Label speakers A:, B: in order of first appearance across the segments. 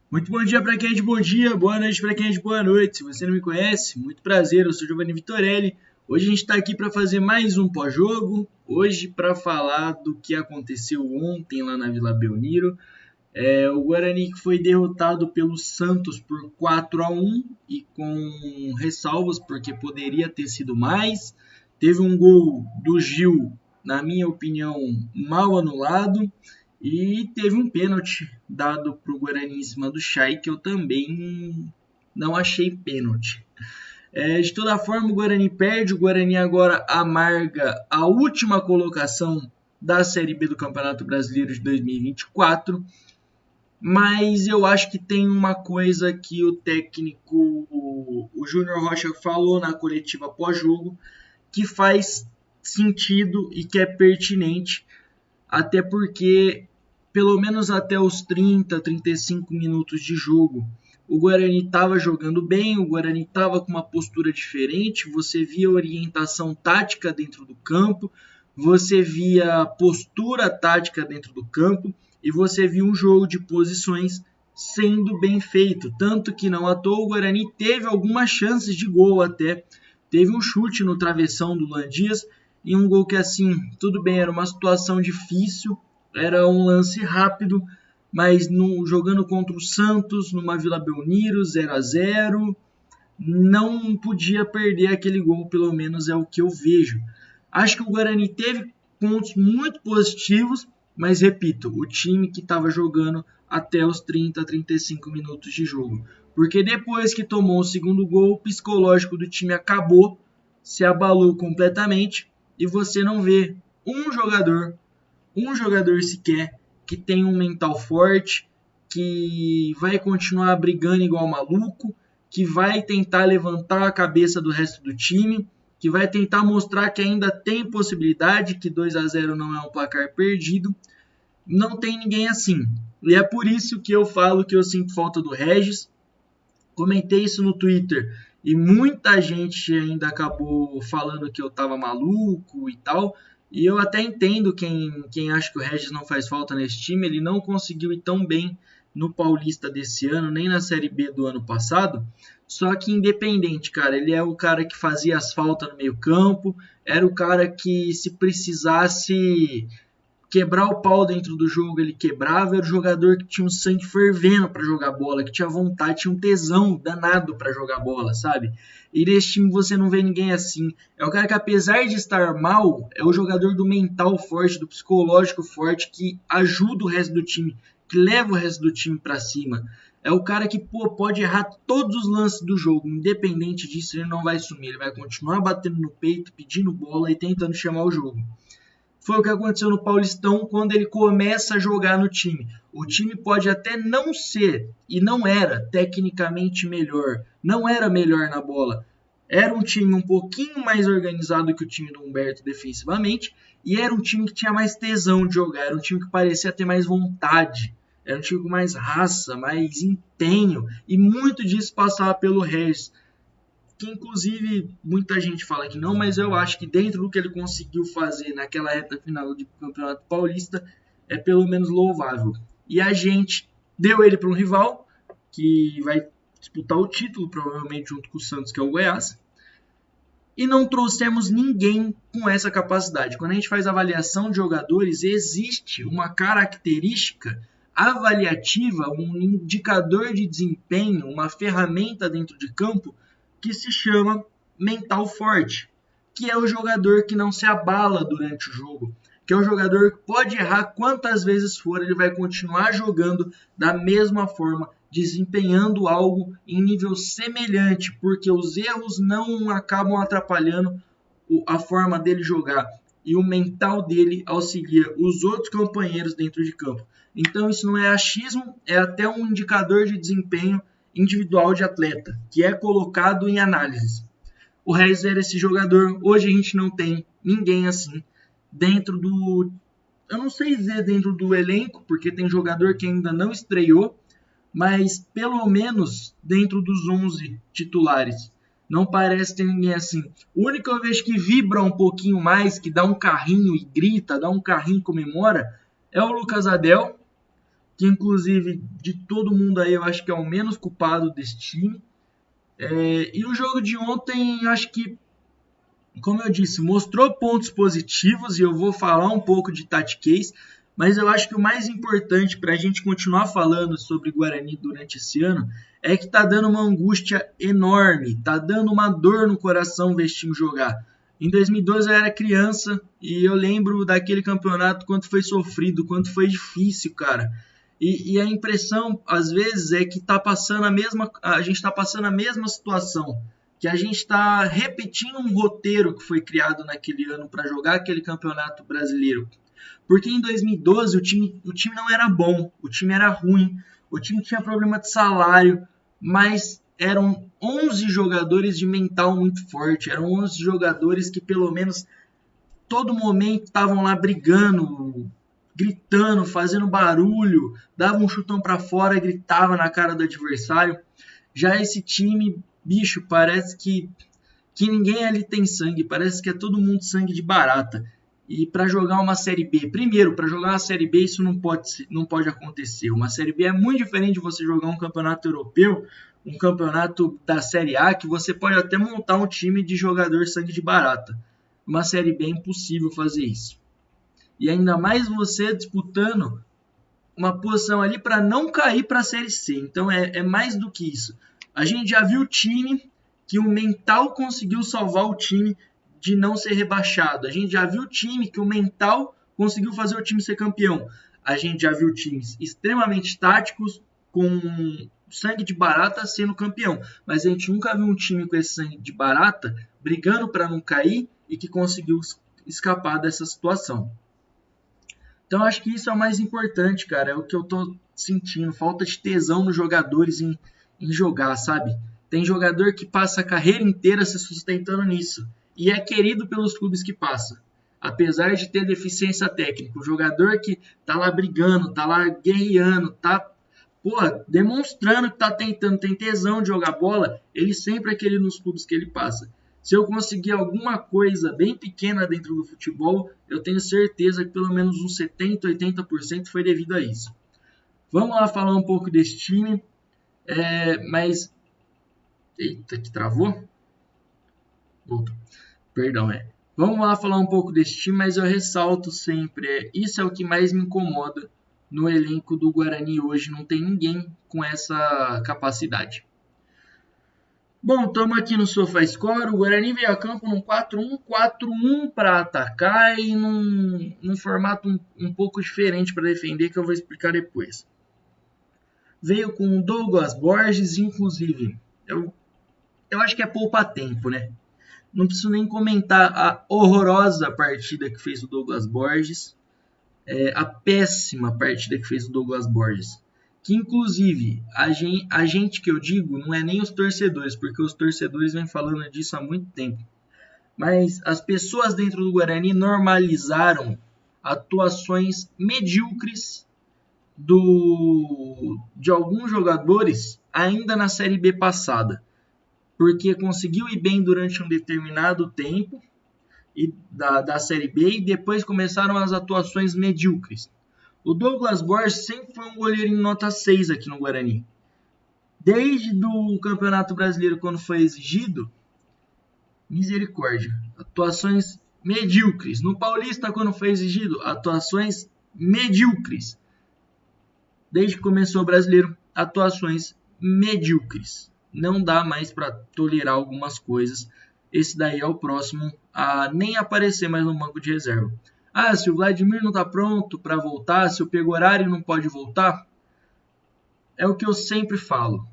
A: Muito bom dia para quem é de bom dia, boa noite para quem é de boa noite. Se você não me conhece, muito prazer, eu sou Giovanni Vitorelli. Hoje a gente está aqui para fazer mais um pós-jogo. Hoje para falar do que aconteceu ontem lá na Vila Belmiro. O Guarani que foi derrotado pelo Santos por 4-1 e com ressalvas, porque poderia ter sido mais. Teve um gol do Gil, na minha opinião, mal anulado. E teve um pênalti dado para o Guarani em cima do Chay, que eu também não achei pênalti. De toda forma, o Guarani perde. O Guarani agora amarga a última colocação da Série B do Campeonato Brasileiro de 2024. Mas eu acho que tem uma coisa que o técnico, o Júnior Rocha, falou na coletiva pós-jogo, que faz sentido e que é pertinente, até porque, pelo menos até os 30, 35 minutos de jogo, o Guarani estava jogando bem, o Guarani estava com uma postura diferente, você via orientação tática dentro do campo, você via postura tática dentro do campo e você via um jogo de posições sendo bem feito. Tanto que não à toa o Guarani teve algumas chances de gol até. Teve um chute no travessão do Luan Dias e um gol que, assim, tudo bem, era uma situação difícil, era um lance rápido, mas jogando contra o Santos, numa Vila Belmiro, 0-0, não podia perder aquele gol, pelo menos é o que eu vejo. Acho que o Guarani teve pontos muito positivos, mas repito, o time que estava jogando até os 30, 35 minutos de jogo. Porque depois que tomou o segundo gol, o psicológico do time acabou, se abalou completamente e você não vê um jogador sequer que tem um mental forte, que vai continuar brigando igual maluco, que vai tentar levantar a cabeça do resto do time, que vai tentar mostrar que ainda tem possibilidade, que 2-0 não é um placar perdido. Não tem ninguém assim. E é por isso que eu falo que eu sinto falta do Regis. Comentei isso no Twitter e muita gente ainda acabou falando que eu tava maluco e tal. E eu até entendo quem acha que o Regis não faz falta nesse time. Ele não conseguiu ir tão bem no Paulista desse ano, nem na Série B do ano passado. Só que independente, cara, ele é o cara que fazia as faltas no meio campo, era o cara que se precisasse quebrar o pau dentro do jogo, ele quebrava, era o jogador que tinha um sangue fervendo para jogar bola, que tinha vontade, tinha um tesão danado para jogar bola, sabe? E nesse time você não vê ninguém assim. É o cara que, apesar de estar mal, é o jogador do mental forte, do psicológico forte, que ajuda o resto do time, que leva o resto do time para cima. É o cara que pode errar todos os lances do jogo, independente disso, ele não vai sumir, ele vai continuar batendo no peito, pedindo bola e tentando chamar o jogo. Foi o que aconteceu no Paulistão quando ele começa a jogar no time. O time pode até não ser, e não era tecnicamente melhor, não era melhor na bola. Era um time um pouquinho mais organizado que o time do Humberto defensivamente, e era um time que tinha mais tesão de jogar, era um time que parecia ter mais vontade, era um time com mais raça, mais empenho, e muito disso passava pelo Regis, que inclusive muita gente fala que não, mas eu acho que dentro do que ele conseguiu fazer naquela reta final do Campeonato Paulista é pelo menos louvável. E a gente deu ele para um rival que vai disputar o título, provavelmente junto com o Santos, que é o Goiás, e não trouxemos ninguém com essa capacidade. Quando a gente faz avaliação de jogadores, existe uma característica avaliativa, um indicador de desempenho, uma ferramenta dentro de campo que se chama mental forte, que é o jogador que não se abala durante o jogo, que é um jogador que pode errar quantas vezes for, ele vai continuar jogando da mesma forma, desempenhando algo em nível semelhante, porque os erros não acabam atrapalhando a forma dele jogar e o mental dele auxilia os outros companheiros dentro de campo. Então isso não é achismo, é até um indicador de desempenho individual de atleta, que é colocado em análise. O Regis era esse jogador, hoje a gente não tem ninguém assim dentro do... Eu não sei dizer dentro do elenco, porque tem jogador que ainda não estreou, mas pelo menos dentro dos 11 titulares. Não parece ter ninguém assim. O único que eu vejo que vibra um pouquinho mais, que dá um carrinho e grita, dá um carrinho e comemora, é o Lucas Adel, que inclusive de todo mundo aí eu acho que é o menos culpado desse time. E o jogo de ontem, eu acho que, como eu disse, mostrou pontos positivos e eu vou falar um pouco de tactics, mas eu acho que o mais importante para a gente continuar falando sobre Guarani durante esse ano é que tá dando uma angústia enorme, tá dando uma dor no coração ver esse time jogar. Em 2012 eu era criança e eu lembro daquele campeonato, quanto foi sofrido, quanto foi difícil, cara. E a impressão, às vezes, é que a gente está passando a mesma situação, que a gente está repetindo um roteiro que foi criado naquele ano para jogar aquele campeonato brasileiro. Porque em 2012 o time não era bom, o time era ruim, o time tinha problema de salário, mas eram 11 jogadores de mental muito forte, eram 11 jogadores que pelo menos todo momento estavam lá brigando, gritando, fazendo barulho, dava um chutão para fora, gritava na cara do adversário. Já esse time, bicho, parece que ninguém ali tem sangue, parece que é todo mundo sangue de barata. E para jogar uma Série B, primeiro, para jogar uma Série B isso não pode acontecer. Uma Série B é muito diferente de você jogar um campeonato europeu, um campeonato da Série A, que você pode até montar um time de jogador sangue de barata. Uma Série B é impossível fazer isso. E ainda mais você disputando uma posição ali para não cair para a Série C. Então é mais do que isso. A gente já viu o time que o mental conseguiu salvar o time de não ser rebaixado. A gente já viu o time que o mental conseguiu fazer o time ser campeão. A gente já viu times extremamente táticos com sangue de barata sendo campeão. Mas a gente nunca viu um time com esse sangue de barata brigando para não cair e que conseguiu escapar dessa situação. Então acho que isso é o mais importante, cara. É o que eu tô sentindo. Falta de tesão nos jogadores em jogar, sabe? Tem jogador que passa a carreira inteira se sustentando nisso. E é querido pelos clubes que passa. Apesar de ter deficiência técnica. O jogador que tá lá brigando, tá lá guerreando, tá demonstrando que tá tentando, tem tesão de jogar bola, ele sempre é querido nos clubes que ele passa. Se eu conseguir alguma coisa bem pequena dentro do futebol, eu tenho certeza que pelo menos uns 70%, 80% foi devido a isso. Vamos lá falar um pouco desse time. Mas... Eita, que travou? Voltou. Perdão, Vamos lá falar um pouco desse time, mas eu ressalto sempre, isso é o que mais me incomoda no elenco do Guarani hoje. Não tem ninguém com essa capacidade. Bom, estamos aqui no SofaScore. O Guarani veio a campo num 4-1-4-1 para atacar e num formato um pouco diferente para defender, que eu vou explicar depois. Veio com o Douglas Borges, inclusive. Eu acho que é poupa-tempo, né? Não preciso nem comentar a horrorosa partida que fez o Douglas Borges. A péssima partida que fez o Douglas Borges. Que inclusive, a gente que eu digo, não é nem os torcedores, porque os torcedores vêm falando disso há muito tempo. Mas as pessoas dentro do Guarani normalizaram atuações medíocres de alguns jogadores ainda na Série B passada. Porque conseguiu ir bem durante um determinado tempo da Série B e depois começaram as atuações medíocres. O Douglas Borges sempre foi um goleirinho nota 6 aqui no Guarani. Desde o Campeonato Brasileiro, quando foi exigido, misericórdia, atuações medíocres. No Paulista, quando foi exigido, atuações medíocres. Desde que começou o Brasileiro, atuações medíocres. Não dá mais para tolerar algumas coisas. Esse daí é o próximo a nem aparecer mais no banco de reserva. Se o Vladimir não está pronto para voltar, se o Pegorari não pode voltar, é o que eu sempre falo.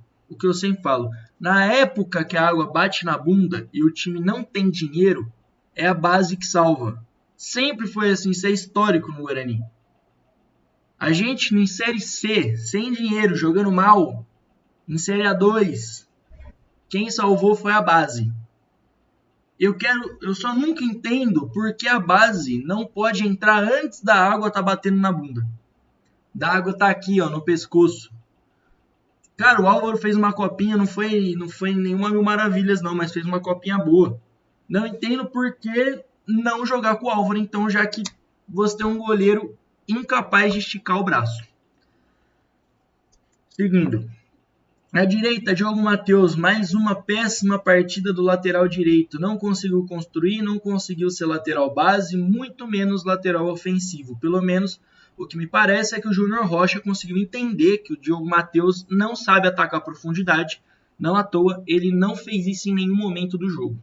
A: Na época que a água bate na bunda e o time não tem dinheiro, é a base que salva. Sempre foi assim, isso é histórico no Guarani. A gente em Série C, sem dinheiro, jogando mal, em Série A2, quem salvou foi a base. Eu só nunca entendo porque a base não pode entrar antes da água tá batendo na bunda. Da água tá aqui, no pescoço. Cara, o Álvaro fez uma copinha, não foi nenhuma mil maravilhas não, mas fez uma copinha boa. Não entendo por que não jogar com o Álvaro, então, já que você tem um goleiro incapaz de esticar o braço. Seguindo. Na direita, Diogo Matheus, mais uma péssima partida do lateral direito. Não conseguiu construir, não conseguiu ser lateral base, muito menos lateral ofensivo. Pelo menos o que me parece é que o Júnior Rocha conseguiu entender que o Diogo Matheus não sabe atacar a profundidade. Não à toa, ele não fez isso em nenhum momento do jogo.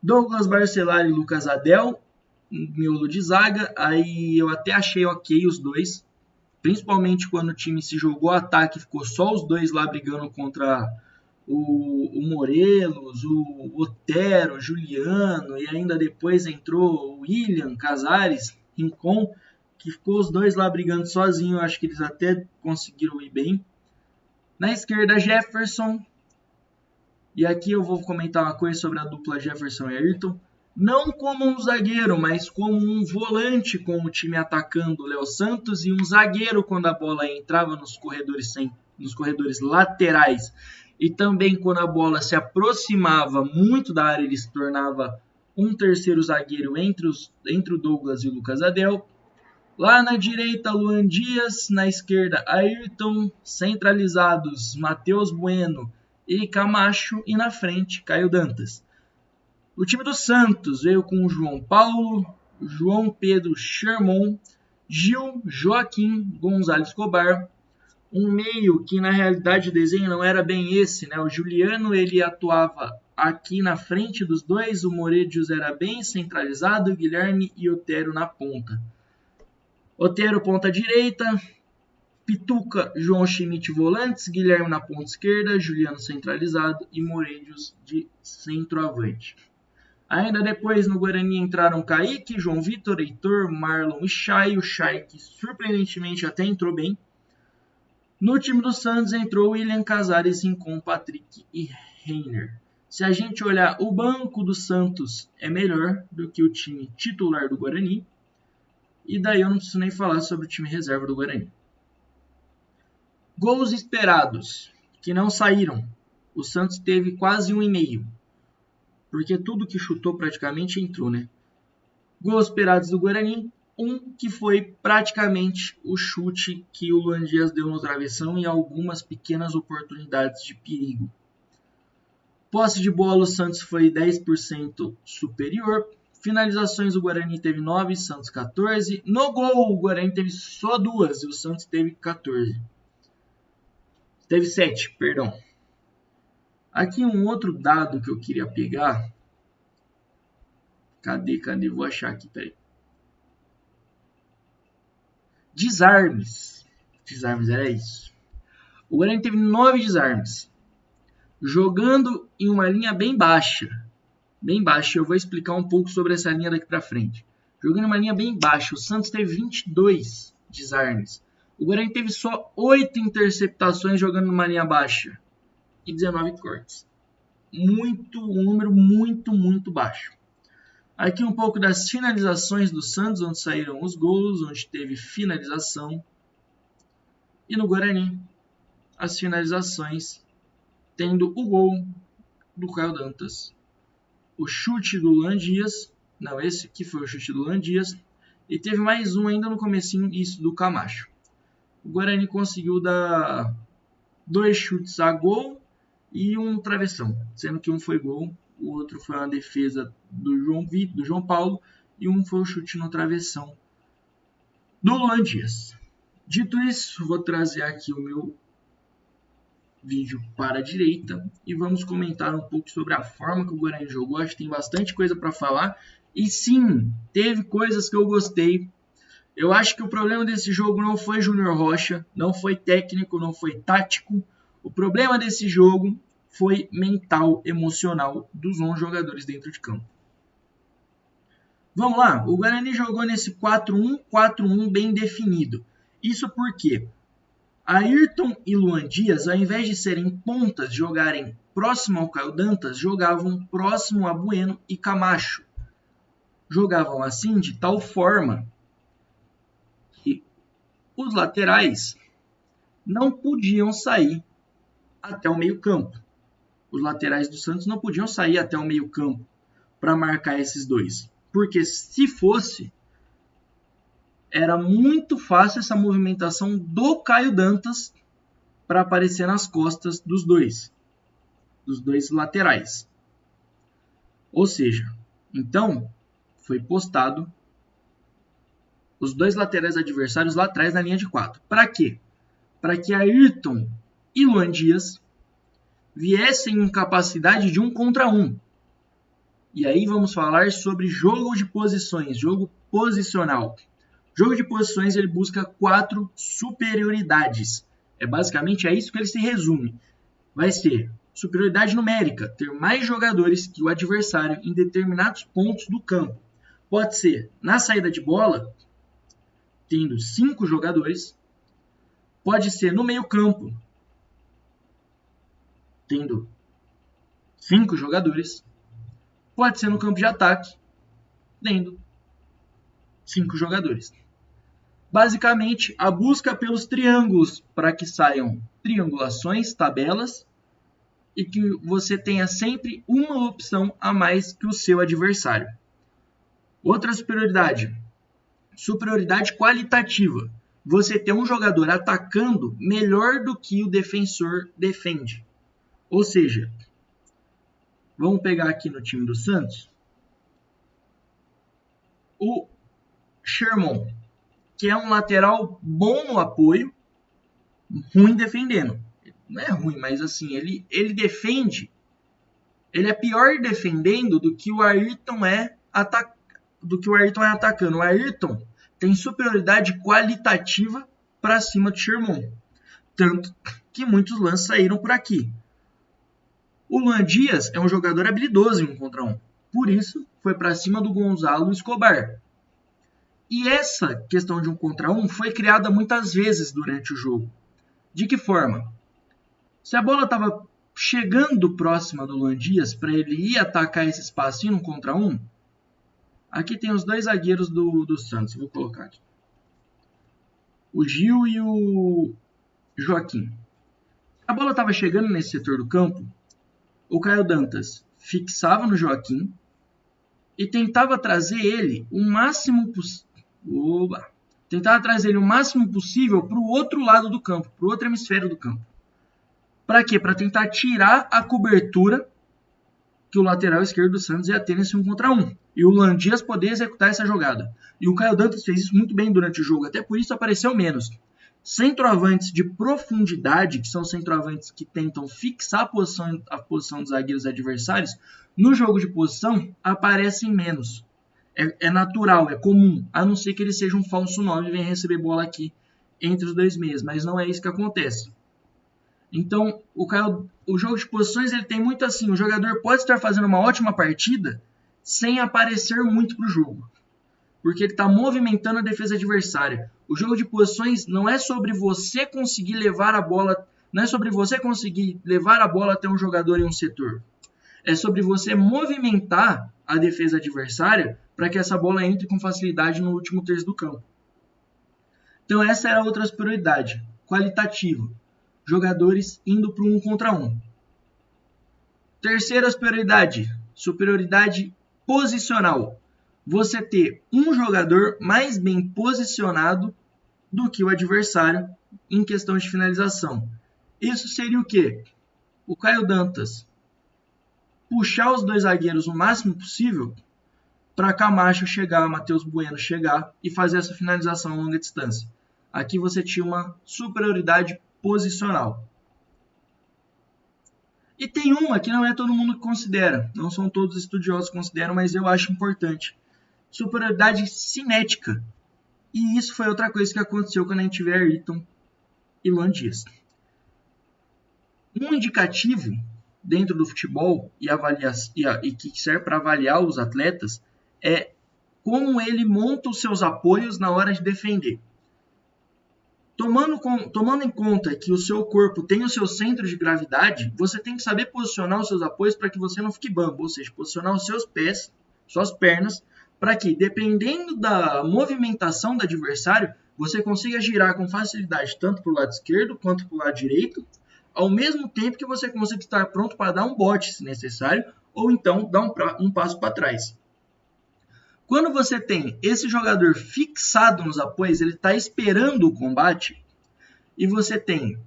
A: Douglas Barcellar e Lucas Adel, miolo de zaga. Aí eu até achei ok os dois. Principalmente quando o time se jogou ao ataque, ficou só os dois lá brigando contra o Morelos, o Otero, o Juliano, e ainda depois entrou o William, Casares, Rincon, que ficou os dois lá brigando sozinho. Acho que eles até conseguiram ir bem. Na esquerda, Jefferson. E aqui eu vou comentar uma coisa sobre a dupla Jefferson e Ayrton. Não como um zagueiro, mas como um volante com o time atacando o Léo Santos e um zagueiro quando a bola entrava nos corredores laterais. E também quando a bola se aproximava muito da área, ele se tornava um terceiro zagueiro entre o Douglas e o Lucas Adel. Lá na direita, Luan Dias. Na esquerda, Ayrton. Centralizados, Matheus Bueno e Camacho. E na frente, Caio Dantas. O time do Santos veio com o João Paulo, João Pedro Sherman, Gil, Joaquim, Gonzalo Escobar. Um meio que na realidade o desenho não era bem esse, né? O Juliano ele atuava aqui na frente dos dois, o Morelos era bem centralizado, Guilherme e Otero na ponta. Otero ponta direita, Pituca, João Schmidt volantes, Guilherme na ponta esquerda, Juliano centralizado e Morelos de centroavante. Ainda depois no Guarani entraram Kaique, João Vitor, Heitor, Marlon e Chay. O Chay que surpreendentemente até entrou bem. No time do Santos entrou William Casares, Rincon, Patrick e Reiner. Se a gente olhar, o banco do Santos é melhor do que o time titular do Guarani. E daí eu não preciso nem falar sobre o time reserva do Guarani. Gols esperados, que não saíram. O Santos teve quase 1,5. Porque tudo que chutou praticamente entrou, né? Gols esperados do Guarani, que foi praticamente o chute que o Luan Dias deu no travessão e algumas pequenas oportunidades de perigo. Posse de bola, o Santos foi 10% superior. Finalizações, o Guarani teve 9, Santos 14. No gol, o Guarani teve só 2 e o Santos teve 14. Teve 7, perdão. Aqui um outro dado que eu queria pegar. Cadê? Vou achar aqui, peraí. Desarmes. Desarmes, era isso. O Guarani teve 9 desarmes. Jogando em uma linha bem baixa. Bem baixa, eu vou explicar um pouco sobre essa linha daqui pra frente. Jogando em uma linha bem baixa, o Santos teve 22 desarmes. O Guarani teve só 8 interceptações jogando numa linha baixa. E 19 cortes. Um número muito baixo. Aqui um pouco das finalizações do Santos, onde saíram os gols, onde teve finalização. E no Guarani, as finalizações, tendo o gol do Caio Dantas, o chute do Luan Dias, não, esse aqui foi o chute do Luan Dias, e teve mais um ainda no comecinho, isso do Camacho. O Guarani conseguiu dar 2 chutes a gol e um travessão, sendo que um foi gol, o outro foi uma defesa do João Paulo e um foi o chute no travessão do Luan Dias. Dito isso, vou trazer aqui o meu vídeo para a direita e vamos comentar um pouco sobre a forma que o Guarani jogou. Acho que tem bastante coisa para falar e sim, teve coisas que eu gostei. Eu acho que o problema desse jogo não foi Júnior Rocha, não foi técnico, não foi tático. O problema desse jogo foi mental, emocional dos 11 jogadores dentro de campo. Vamos lá, o Guarani jogou nesse 4-1-4-1 bem definido. Isso porque Ayrton e Luan Dias, ao invés de serem pontas, jogarem próximo ao Caio Dantas, jogavam próximo a Bueno e Camacho. Jogavam assim de tal forma que os laterais não podiam sair até o meio-campo. Os laterais do Santos não podiam sair até o meio-campo para marcar esses dois. Porque se fosse, era muito fácil essa movimentação do Caio Dantas para aparecer nas costas dos dois laterais. Ou seja, então foi postado os dois laterais adversários lá atrás na linha de 4. Para quê? Para que Ayrton e Luan Dias viessem em capacidade de 1 contra 1. E aí vamos falar sobre jogo de posições, jogo posicional. Jogo de posições ele busca 4 superioridades. Basicamente é isso que ele se resume. Vai ser superioridade numérica, ter mais jogadores que o adversário em determinados pontos do campo. Pode ser na saída de bola, tendo 5 jogadores. Pode ser no meio-campo, tendo 5 jogadores. Pode ser no campo de ataque, tendo 5 jogadores. Basicamente, a busca pelos triângulos para que saiam triangulações, tabelas, e que você tenha sempre uma opção a mais que o seu adversário. Outra superioridade, superioridade qualitativa. Você ter um jogador atacando melhor do que o defensor defende. Ou seja, vamos pegar aqui no time do Santos o Sherman, que é um lateral bom no apoio, ruim defendendo. Não é ruim, mas assim, ele defende, ele é pior defendendo do que o Ayrton é atacando. O Ayrton tem superioridade qualitativa para cima do Sherman. Tanto que muitos lances saíram por aqui. O Luan Dias é um jogador habilidoso em 1 contra 1. Por isso, foi para cima do Gonzalo Escobar. E essa questão de 1 contra 1 foi criada muitas vezes durante o jogo. De que forma? Se a bola estava chegando próxima do Luan Dias para ele ir atacar esse espacinho 1 contra 1, aqui tem os dois zagueiros do Santos. Vou colocar aqui. O Gil e o Joaquim. Se a bola estava chegando nesse setor do campo, o Caio Dantas fixava no Joaquim e tentava trazer ele o máximo possível para o outro lado do campo, para o outro hemisfério do campo. Para quê? Para tentar tirar a cobertura que o lateral esquerdo do Santos ia ter nesse 1 contra 1. E o Luan Dias poder executar essa jogada. E o Caio Dantas fez isso muito bem durante o jogo, até por isso apareceu menos. Centroavantes de profundidade, que são centroavantes que tentam fixar a posição dos zagueiros adversários, no jogo de posição aparecem menos. É natural, é comum, a não ser que ele seja um falso 9 e venha receber bola aqui entre os dois meias, mas não é isso que acontece. Então, o jogo de posições ele tem muito assim, o jogador pode estar fazendo uma ótima partida sem aparecer muito para o jogo, porque ele está movimentando a defesa adversária. O jogo de posições não é sobre você conseguir levar a bola, não é sobre você conseguir levar a bola até um jogador em um setor. É sobre você movimentar a defesa adversária para que essa bola entre com facilidade no último terço do campo. Então essa era a outra superioridade, qualitativa. Jogadores indo para o 1 contra 1. Terceira superioridade posicional. Você ter um jogador mais bem posicionado do que o adversário em questão de finalização. Isso seria o quê? O Caio Dantas puxar os dois zagueiros o máximo possível para Camacho chegar, Matheus Bueno chegar e fazer essa finalização a longa distância. Aqui você tinha uma superioridade posicional. E tem uma que não é todo mundo que considera, não são todos os estudiosos que consideram, mas eu acho importante. Superioridade cinética. E isso foi outra coisa que aconteceu quando a gente vê Ayrton e Luan Dias. Um indicativo dentro do futebol e que serve para avaliar os atletas é como ele monta os seus apoios na hora de defender. Tomando em conta que o seu corpo tem o seu centro de gravidade, você tem que saber posicionar os seus apoios para que você não fique bambo, ou seja, posicionar os seus pés, suas pernas, para que, dependendo da movimentação do adversário, você consiga girar com facilidade tanto para o lado esquerdo quanto para o lado direito, ao mesmo tempo que você consiga estar pronto para dar um bote, se necessário, ou então dar um passo para trás. Quando você tem esse jogador fixado nos apoios, ele está esperando o combate, e você tem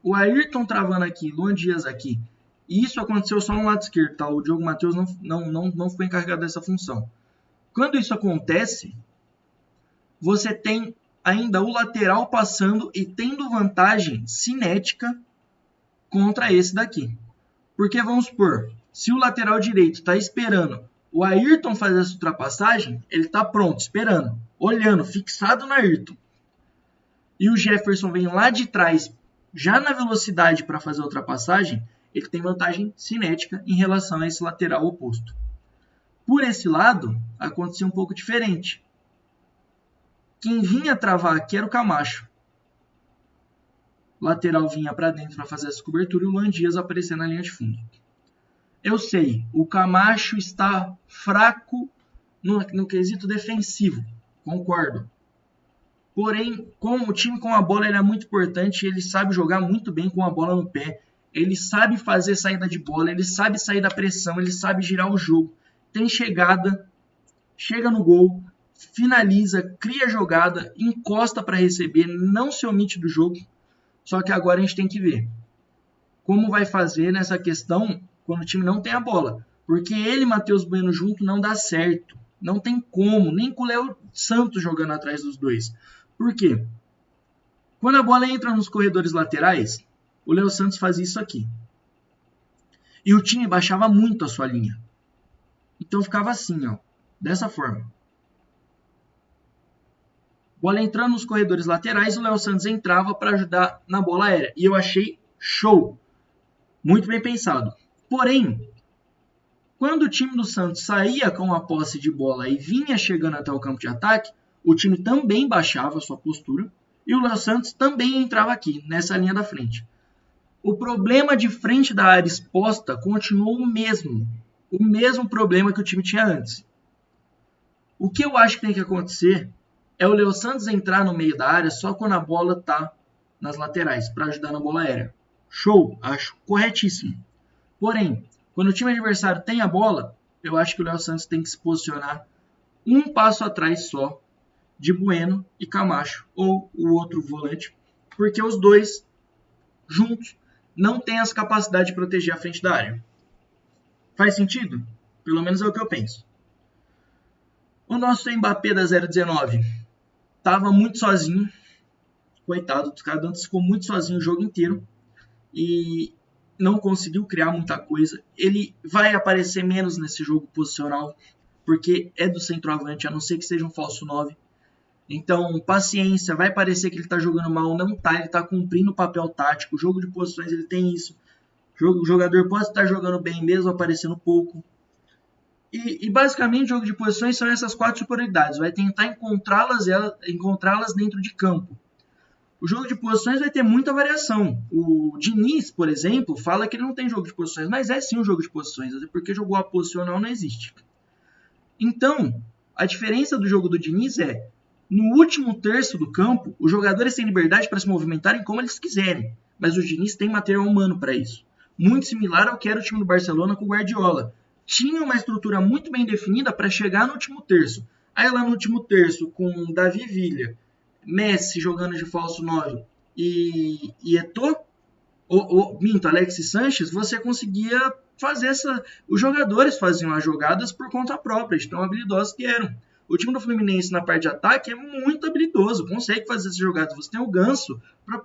A: o Ayrton travando aqui, Luan Dias aqui, e isso aconteceu só no lado esquerdo, tá? O Diogo Matheus não ficou encarregado dessa função. Quando isso acontece, você tem ainda o lateral passando e tendo vantagem cinética contra esse daqui. Porque vamos supor, se o lateral direito está esperando o Ayrton fazer essa ultrapassagem, ele está pronto, esperando, olhando, fixado no Ayrton. E o Jefferson vem lá de trás, já na velocidade para fazer a ultrapassagem, ele tem vantagem cinética em relação a esse lateral oposto. Por esse lado, acontecia um pouco diferente. Quem vinha travar aqui era o Camacho. O lateral vinha para dentro para fazer essa cobertura e o Luan Dias aparecendo na linha de fundo. Eu sei, o Camacho está fraco no quesito defensivo, concordo. Porém, como o time com a bola ele é muito importante, ele sabe jogar muito bem com a bola no pé, ele sabe fazer saída de bola, ele sabe sair da pressão, ele sabe girar o jogo, tem chegada, chega no gol, finaliza, cria jogada, encosta para receber, não se omite do jogo. Só que agora a gente tem que ver como vai fazer nessa questão quando o time não tem a bola. Porque ele e Matheus Bueno junto não dá certo. Não tem como, nem com o Léo Santos jogando atrás dos dois. Por quê? Quando a bola entra nos corredores laterais, o Léo Santos fazia isso aqui. E o time baixava muito a sua linha. Então ficava assim, ó, dessa forma. Bola entrando nos corredores laterais, o Léo Santos entrava para ajudar na bola aérea. E eu achei show. Muito bem pensado. Porém, quando o time do Santos saía com a posse de bola e vinha chegando até o campo de ataque, o time também baixava a sua postura e o Léo Santos também entrava aqui, nessa linha da frente. O problema de frente da área exposta continuou o mesmo problema que o time tinha antes. O que eu acho que tem que acontecer é o Léo Santos entrar no meio da área só quando a bola está nas laterais, para ajudar na bola aérea. Show, acho corretíssimo. Porém, quando o time adversário tem a bola, eu acho que o Léo Santos tem que se posicionar um passo atrás só de Bueno e Camacho, ou o outro volante, porque os dois juntos não têm as capacidades de proteger a frente da área. Faz sentido? Pelo menos é o que eu penso. O nosso Mbappé da 019 estava muito sozinho. Coitado, o cara Dantas ficou muito sozinho o jogo inteiro e não conseguiu criar muita coisa. Ele vai aparecer menos nesse jogo posicional, porque é do centroavante, a não ser que seja um falso 9. Então, paciência, vai parecer que ele está jogando mal, não está, ele está cumprindo o papel tático. O jogo de posições ele tem isso. O jogador pode estar jogando bem mesmo, aparecendo pouco. E basicamente o jogo de posições são essas 4 superioridades. Vai tentar encontrá-las dentro de campo. O jogo de posições vai ter muita variação. O Diniz, por exemplo, fala que ele não tem jogo de posições, mas é sim um jogo de posições, até porque jogo a posicional não existe. Então, a diferença do jogo do Diniz é, no último terço do campo, os jogadores têm liberdade para se movimentarem como eles quiserem, mas o Diniz tem material humano para isso. Muito similar ao que era o time do Barcelona com o Guardiola. Tinha uma estrutura muito bem definida para chegar no último terço. Aí lá no último terço, com Davi Villa, Messi jogando de falso 9 e Eto'o, Alexis Sanches, você conseguia fazer os jogadores faziam as jogadas por conta própria, de tão habilidosos que eram. O time do Fluminense na parte de ataque é muito habilidoso, consegue fazer essas jogadas. Você tem o Ganso para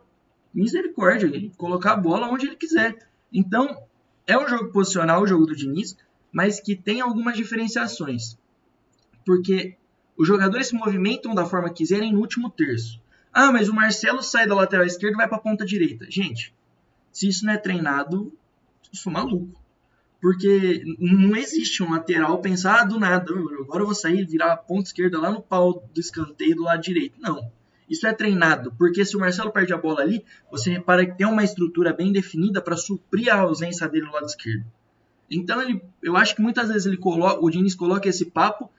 A: misericórdia, ele colocar a bola onde ele quiser. Então, é um jogo posicional, o jogo do Diniz, mas que tem algumas diferenciações. Porque os jogadores se movimentam da forma que quiserem no último terço. Ah, mas o Marcelo sai da lateral esquerda e vai para a ponta direita. Gente, se isso não é treinado, eu sou maluco. Porque não existe um lateral pensar do nada. Agora eu vou sair e virar a ponta esquerda lá no pau do escanteio do lado direito. Não. Isso é treinado. Porque se o Marcelo perde a bola ali, você repara que tem uma estrutura bem definida para suprir a ausência dele no lado esquerdo. Então eu acho que muitas vezes o Diniz coloca esse papo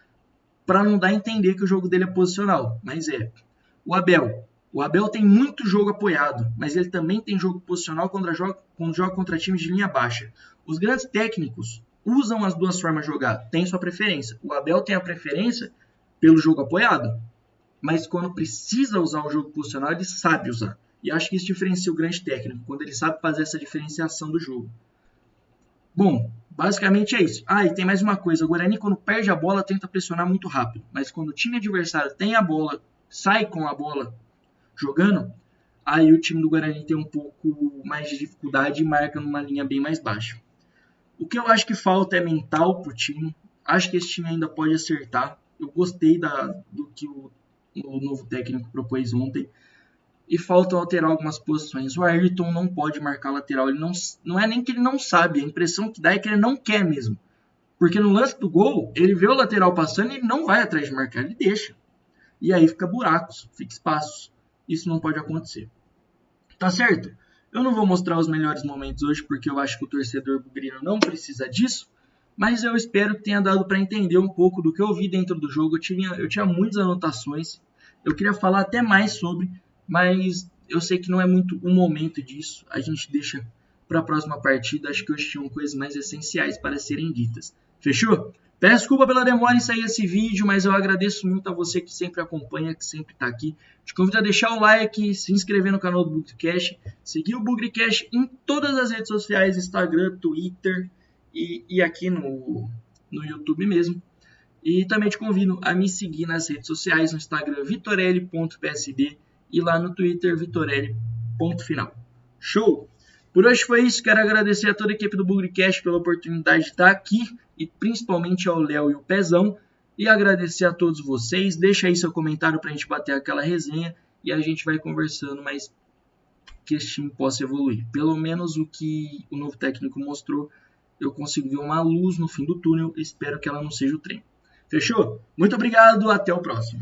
A: para não dar a entender que o jogo dele é posicional. Mas é. O Abel tem muito jogo apoiado, mas ele também tem jogo posicional quando joga contra times de linha baixa. Os grandes técnicos usam as duas formas de jogar, tem sua preferência. O Abel tem a preferência pelo jogo apoiado, mas quando precisa usar o jogo posicional, ele sabe usar. E acho que isso diferencia o grande técnico, quando ele sabe fazer essa diferenciação do jogo. Bom, basicamente é isso. E tem mais uma coisa. O Guarani, quando perde a bola, tenta pressionar muito rápido. Mas quando o time adversário tem a bola, sai com a bola jogando, aí o time do Guarani tem um pouco mais de dificuldade e marca numa linha bem mais baixa. O que eu acho que falta é mental pro time. Acho que esse time ainda pode acertar. Eu gostei do que o novo técnico propôs ontem. E falta alterar algumas posições. O Ayrton não pode marcar lateral. Ele não é nem que ele não sabe. A impressão que dá é que ele não quer mesmo. Porque no lance do gol, ele vê o lateral passando e ele não vai atrás de marcar. Ele deixa. E aí fica buracos, fica espaços. Isso não pode acontecer. Tá certo? Eu não vou mostrar os melhores momentos hoje, porque eu acho que o torcedor bugrino não precisa disso, mas eu espero que tenha dado para entender um pouco do que eu vi dentro do jogo. Eu tinha muitas anotações, eu queria falar até mais sobre, mas eu sei que não é muito o momento disso. A gente deixa para a próxima partida. Acho que hoje tinham coisas mais essenciais para serem ditas. Fechou? Peço desculpa pela demora em sair esse vídeo, mas eu agradeço muito a você que sempre acompanha, que sempre está aqui. Te convido a deixar o like, se inscrever no canal do Bugrecast, seguir o Bugrecast em todas as redes sociais, Instagram, Twitter e aqui no YouTube mesmo. E também te convido a me seguir nas redes sociais, no Instagram vitorelli.psd e lá no Twitter vitorelli.final. Show! Por hoje foi isso, quero agradecer a toda a equipe do Bugrecast pela oportunidade de estar aqui e principalmente ao Léo e o Pezão, e agradecer a todos vocês. Deixa aí seu comentário para a gente bater aquela resenha e a gente vai conversando, mas que esse time possa evoluir. Pelo menos o que o novo técnico mostrou, eu consigo ver uma luz no fim do túnel, espero que ela não seja o trem. Fechou? Muito obrigado, até o próximo.